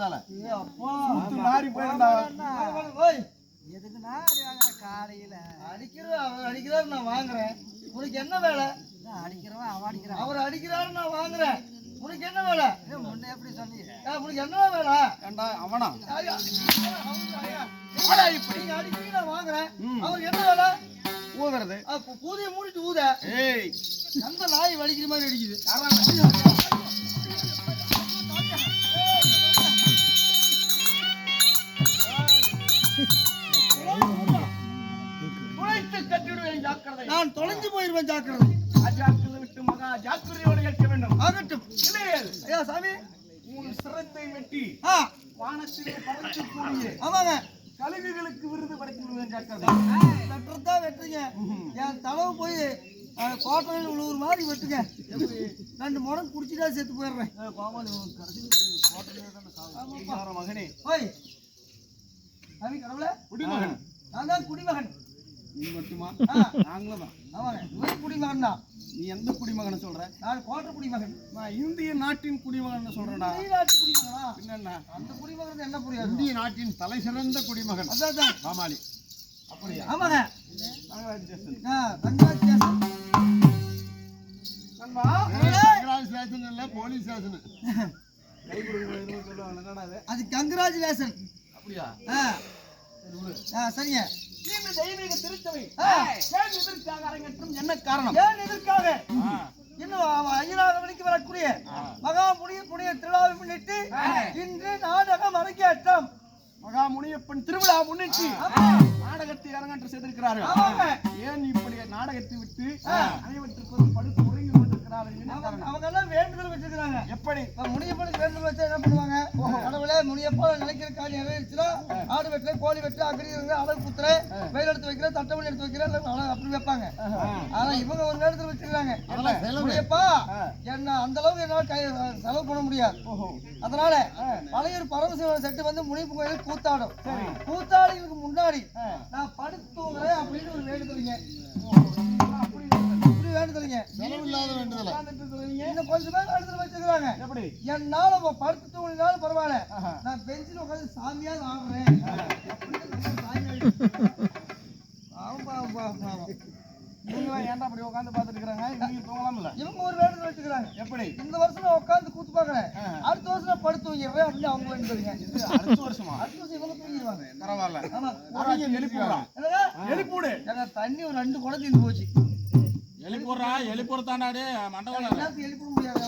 வந்ததால நாரி போயிருந்தா எதுக்குன்னா காலையில அடிக்கிறாரு நான் வாங்குறேன். உனக்கு என்ன வேலை? அடிக்கிறவன் அவன் அடிக்கிறான். அவர் அடிக்கிறாரு நான் வாங்குறேன். உனக்கு என்ன வேலை? முன்ன எப்படி சொன்னீங்க? உனக்கு என்ன வேலை? ஏண்டா அவனா இப்படி அடிக்கிறீங்க நான் வாங்குறேன். அவருக்கு என்ன வேலை? ஊதுறது. பூதியை மூடிட்டு ஊத. ஏய் எந்த நாய் வலிக்கிற மாதிரி அடிக்குது. நான் தொலைஞ்சு போயிருவேன் ஜாக்கிரதை. விட்டு மகா ஜாக்கிரதையோடு கேட்க வேண்டும். ஆகட்டும். ஐயா சாமி உன் சிரத்தை வெட்டி வானத்திலே பறக்கக்கூடிய ஆமாங்க கழுகுகளுக்கு விருது படைக்கணும் ஜாக்கிரதை. வெட்டுறதா வெட்டுறீங்க. என் தளவு போய் கோட்டையில் உள்ள ஒரு மாதிரி வெட்டுங்க. 2 முடம் குடிச்சுட்டா செத்து போயிடுறேன். மகனே ஓய் சாமி கடவுளே குடிமகன். நான் தான் குடிமகன். நீ மட்டுமா? நாங்களும் தான். ஆமாங்க இவன் குடிமகன் தான். நீ எந்த குடிமகனை சொல்ற? நான் கோட்டை குடிமகன். நான் இந்திய நாட்டின் குடிமகன் சொல்றேன்டா. இந்திய நாட்டு குடிமகனா? என்னன்னா அந்த குடிமகன் என்ன புரியாது? இந்திய நாட்டின் தலை சிறந்த குடிமகன். அதான் பாமாலி. அப்படியா? ஆமாங்க. கங்க்ராச்சுலேஷன். கங்க்ராச்சுலேஷன். நண்பா கங்க்ராச்சுலேஷன் இல்ல போலீஸ் ஸ்டேஷன். கை கொடுக்கணும் சொல்லுவாங்க. என்னடா அது? அது கங்க்ராச்சுலேஷன். அப்படியா? சரிங்க. இந்த தெய்வீக திருச்சபை ஏன் எதற்காக அரங்கேற்றம்? என்ன காரணம்? ஏன் எதற்காக? இன்னும் ஐயனாக மணிக்கு வரக்கூடிய மகா புனிய திருவிழாவை முன்னிட்டு இன்று நாடகம் அரங்கேற்றம். மகா முனியப்பன் திருவிழா முன்னிட்டு நாடகத்தை அரங்கேற்றம் செய்திருக்கிறார்கள். ஏன் இப்படி நாடகத்தை விட்டு அனைவற்றுக்கும் படுத்து உறங்கி கொண்டிருக்கிறார்கள்? அவங்க எல்லாம் வேண்டுதல் வச்சிருக்கிறாங்க. எப்படி? முனியப்பனுக்கு வேண்டுதல் வச்சா என்ன பண்ணுவாங்க? கடவுளே முனியப்பா நினைக்கிற காரியம் நிறைவேறிச்சுன்னா ஆடு வெட்டுற, கோழி வெட்டுற, அகரி அடல் குத்துற, வெயில் எடுத்து வைக்கிற, தட்டமணி எடுத்து வைக்கிற அப்படி வைப்பாங்க. ஆனா இவங்க ஒரு வேண்டுதல் வச்சிருக்காங்க. முனியப்பா என்ன அந்த அளவுக்கு என்னால செலவு பண்ண முடியாது. அதனால பழையூர் பரமசிவன் செட்டு வந்து முனிப்பு கோயிலுக்கு கூத்தாடும். கூத்தாடிகளுக்கு முன்னாடி நான் படுத்து தூங்குறேன் அப்படின்னு ஒரு வேண்டுதலுங்க. அப்படி வேண்டுதலுங்க. செலவில்லாத வேண்டுதல். இன்னும் கொஞ்சம் பேர் வேண்டுதல் வச்சிருக்காங்க. எப்படி? என்னால படுத்து தூங்கினாலும் பரவாயில்ல, நான் பெஞ்சில் உட்காந்து சாமியா ஆடுறேன். இவங்க ஏன்டா அப்படி உட்காந்து பாத்துட்டு இருக்காங்க? இவங்க தூங்கலாம்ல. இவங்க ஒரு வேண்டுதல் வச்சுக்கிறாங்க. எப்படி? இந்த வருஷம் நான் உட்காந்து கூத்து பாக்குறேன், அடுத்த வருஷம் நான் படுத்து தூங்கிடுறேன் அப்படின்னு அவங்க வேண்டுதலுங்க. அடுத்த வருஷமா? அடுத்த வருஷம் இவங்க தூங்கிடுவாங்க. பரவாயில்ல. ஆமா. எலிப்பூடு தண்ணி ஒரு 2 குடம் தீர்ந்து போச்சு. எலிப்பூரா எலிப்பூர் தாண்டாடு மண்டபம் எழுப்ப முடியாது.